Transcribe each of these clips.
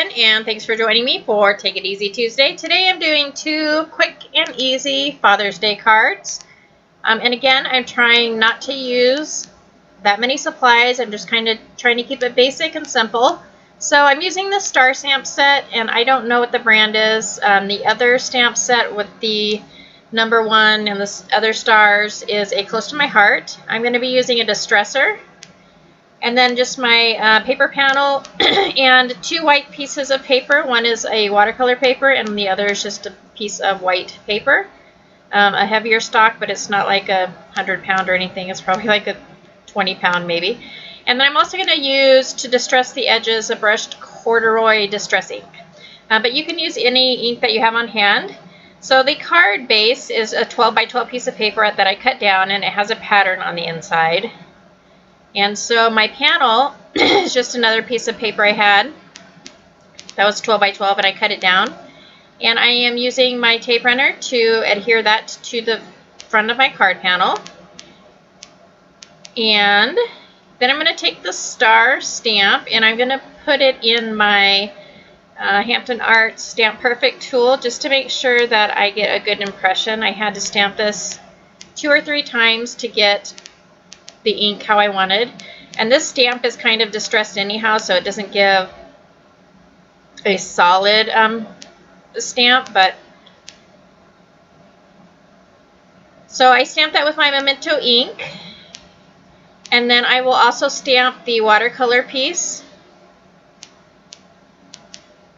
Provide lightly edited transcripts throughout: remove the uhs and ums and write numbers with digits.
again, and thanks for joining me for Take It Easy Tuesday. Today I'm doing 2 quick and easy Father's Day cards. And again, I'm trying not to use that many supplies. I'm just kind of trying to keep it basic and simple. So I'm using the star stamp set, and I don't know what the brand is. The other stamp set with the number 1 and the other stars is a close to my heart. I'm going to be using a distresser. And then just my paper panel and 2 white pieces of paper. One is a watercolor paper and the other is just a piece of white paper. A heavier stock, but it's not like a 100-pound or anything. It's probably like a 20-pound maybe. And then I'm also going to use, to distress the edges, a brushed corduroy distress ink. But you can use any ink that you have on hand. So the card base is a 12 by 12 piece of paper that I cut down, and it has a pattern on the inside. And so my panel is just another piece of paper I had. That was 12 by 12, and I cut it down. And I am using my tape runner to adhere that to the front of my card panel. And then I'm going to take the star stamp, and I'm going to put it in my Hampton Arts Stamp Perfect tool just to make sure that I get a good impression. I had to stamp this 2 or 3 times to get the ink how I wanted. And this stamp is kind of distressed anyhow, so it doesn't give a solid stamp. But so I stamped that with my Memento ink, and then I will also stamp the watercolor piece.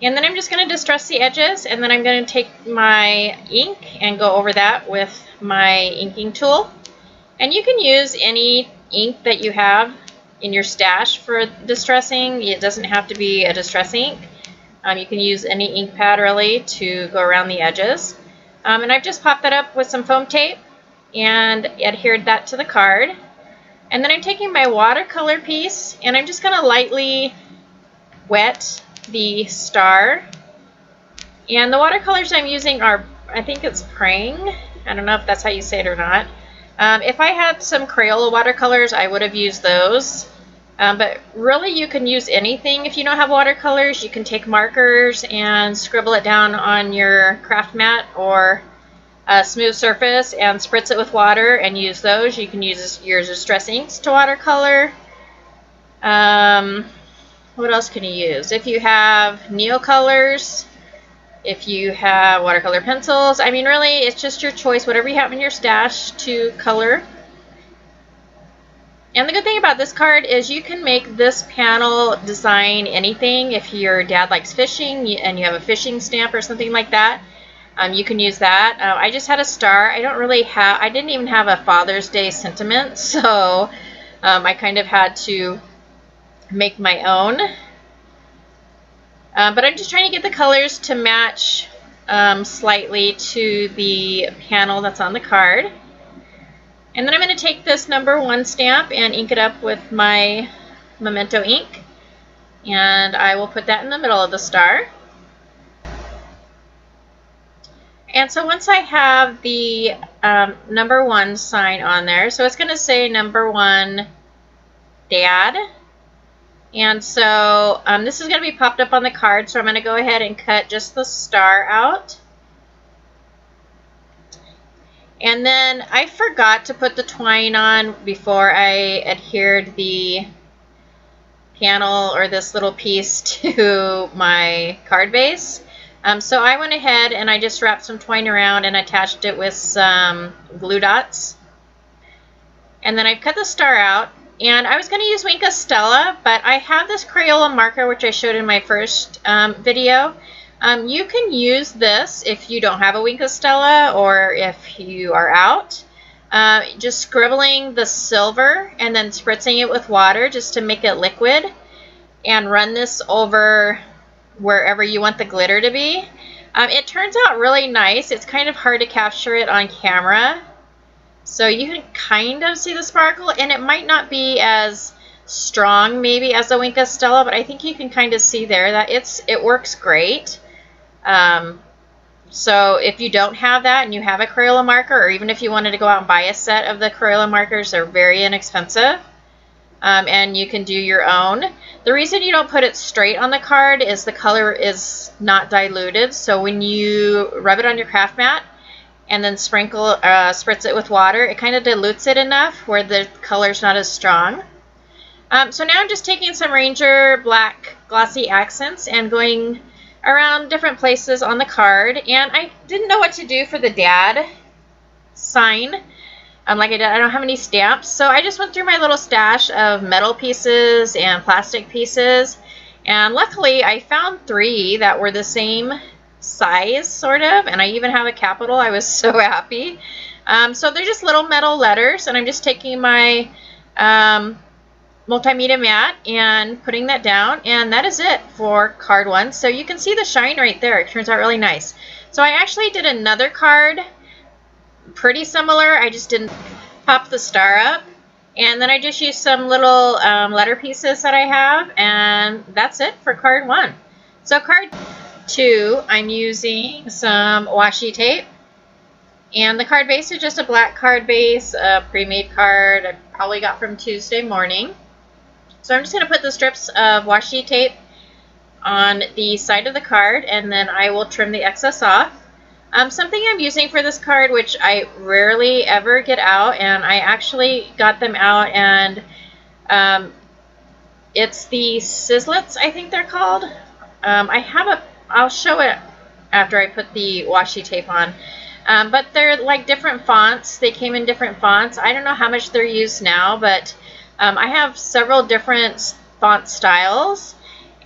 And then I'm just going to distress the edges, and then I'm going to take my ink and go over that with my inking tool. And you can use any ink that you have in your stash for distressing. It doesn't have to be a distress ink. You can use any ink pad really to go around the edges. And I've just popped that up with some foam tape and adhered that to the card. And then I'm taking my watercolor piece, and I'm just going to lightly wet the star. And the watercolors I'm using are, I think it's Prang. I don't know if that's how you say it or not. If I had some Crayola watercolors, I would have used those. But really, you can use anything. If you don't have watercolors, you can take markers and scribble it down on your craft mat or a smooth surface and spritz it with water and use those. You can use your distress inks to watercolor. What else can you use? If you have Neocolors, if you have watercolor pencils, I mean, really, it's just your choice, whatever you have in your stash to color. And the good thing about this card is you can make this panel design anything. If your dad likes fishing and you have a fishing stamp or something like that, you can use that. I just had a star. I didn't even have a Father's Day sentiment, so I kind of had to make my own. But I'm just trying to get the colors to match slightly to the panel that's on the card. And then I'm going to take this number 1 stamp and ink it up with my Memento ink. And I will put that in the middle of the star. And so once I have the number 1 sign on there, so it's going to say number 1 Dad. And so this is going to be popped up on the card, so I'm going to go ahead and cut just the star out. And then I forgot to put the twine on before I adhered the panel or this little piece to my card base. So I went ahead and I just wrapped some twine around and attached it with some glue dots. And then I've cut the star out. And I was going to use Wink of Stella, but I have this Crayola marker, which I showed in my first video. You can use this if you don't have a Wink of Stella or if you are out. Just scribbling the silver and then spritzing it with water just to make it liquid. And run this over wherever you want the glitter to be. It turns out really nice. It's kind of hard to capture it on camera. So you can kind of see the sparkle, and it might not be as strong maybe as the Wink of Stella, but I think you can kind of see there that it works great. So if you don't have that and you have a Crayola marker, or even if you wanted to go out and buy a set of the Crayola markers, they're very inexpensive. and you can do your own. The reason you don't put it straight on the card is the color is not diluted, so when you rub it on your craft mat and then spritz it with water, it kind of dilutes it enough where the color's not as strong. So now I'm just taking some Ranger black glossy accents and going around different places on the card, and I didn't know what to do for the dad sign. Like I don't have any stamps, so I just went through my little stash of metal pieces and plastic pieces, and luckily I found 3 that were the same size, sort of, and I even have a capital. I was so happy. So they're just little metal letters, and I'm just taking my multimedia mat and putting that down, and that is it for card 1. So you can see the shine right there. It turns out really nice. So I actually did another card pretty similar. I just didn't pop the star up, and then I just used some little letter pieces that I have, and that's it for card 1. So card 2, I'm using some washi tape, and the card base is just a black card base, a pre-made card I probably got from Tuesday morning. So I'm just going to put the strips of washi tape on the side of the card, and then I will trim the excess off. Something I'm using for this card, which I rarely ever get out, and I actually got them out, and it's the Sizzlets, I think they're called. I'll show it after I put the washi tape on. But they're like different fonts. They came in different fonts. I don't know how much they're used now, but I have several different font styles,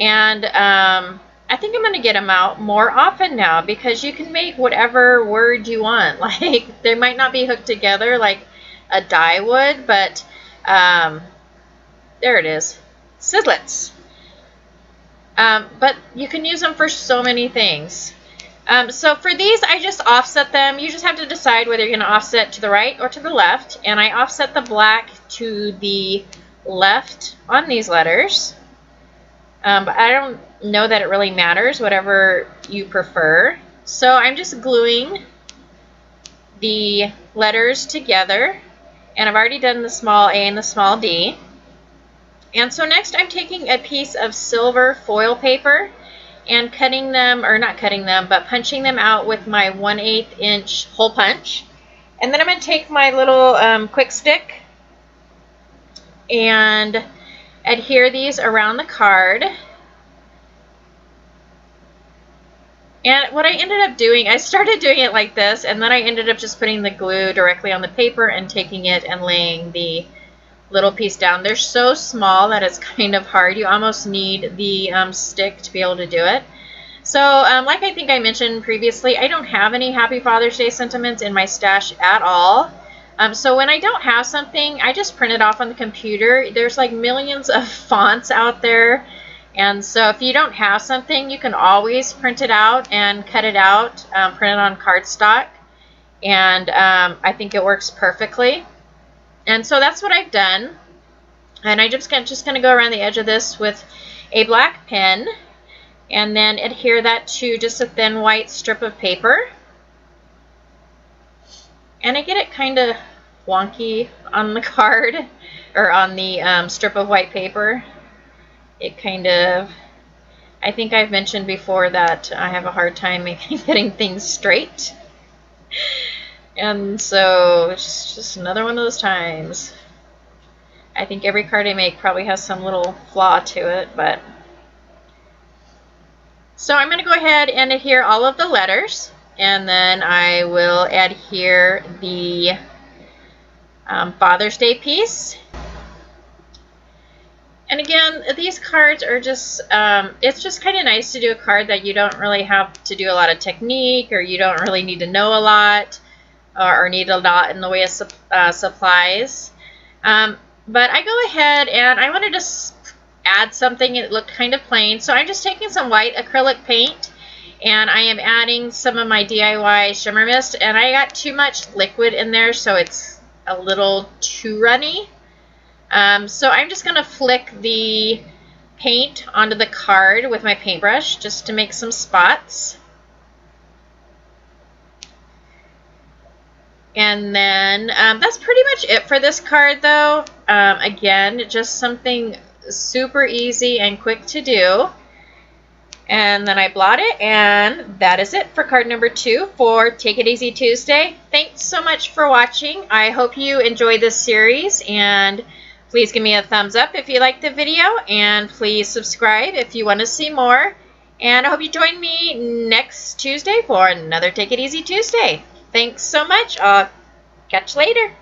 and I think I'm going to get them out more often now, because you can make whatever word you want. Like, they might not be hooked together like a die would, but there it is, Sizzlets. But you can use them for so many things. So for these, I just offset them. You just have to decide whether you're going to offset to the right or to the left, and I offset the black to the left on these letters. But I don't know that it really matters, whatever you prefer. So I'm just gluing the letters together, and I've already done the small a and the small d. And so next I'm taking a piece of silver foil paper and cutting them, or not cutting them, but punching them out with my 1/8 inch hole punch. And then I'm going to take my little quick stick and adhere these around the card. And what I ended up doing, I started doing it like this, and then I ended up just putting the glue directly on the paper and taking it and laying the little piece down. They're so small that it's kind of hard. You almost need the stick to be able to do it. So like I think I mentioned previously, I don't have any Happy Father's Day sentiments in my stash at all. So when I don't have something, I just print it off on the computer. There's like millions of fonts out there. And so if you don't have something, you can always print it out and cut it out, print it on cardstock. And I think it works perfectly. And so that's what I've done. And I'm just going to go around the edge of this with a black pen and then adhere that to just a thin white strip of paper. And I get it kind of wonky on the card, or on the strip of white paper. It kind of, I think I've mentioned before that I have a hard time getting things straight. And so it's just another one of those times. I think every card I make probably has some little flaw to it, but. So I'm going to go ahead and adhere all of the letters, and then I will adhere the Father's Day piece. And again, these cards are just, it's just kind of nice to do a card that you don't really have to do a lot of technique, or you don't really need to know a lot, or need a lot in the way of supplies. But I go ahead and I want to just add something. It looked kind of plain, so I'm just taking some white acrylic paint, and I am adding some of my DIY shimmer mist, and I got too much liquid in there, so it's a little too runny. So I'm just going to flick the paint onto the card with my paintbrush just to make some spots. And then that's pretty much it for this card, though. Again, just something super easy and quick to do. And then I blot it, and that is it for card number 2 for Take It Easy Tuesday. Thanks so much for watching. I hope you enjoyed this series, and please give me a thumbs up if you liked the video, and please subscribe if you want to see more. And I hope you join me next Tuesday for another Take It Easy Tuesday. Thanks so much. I'll catch you later.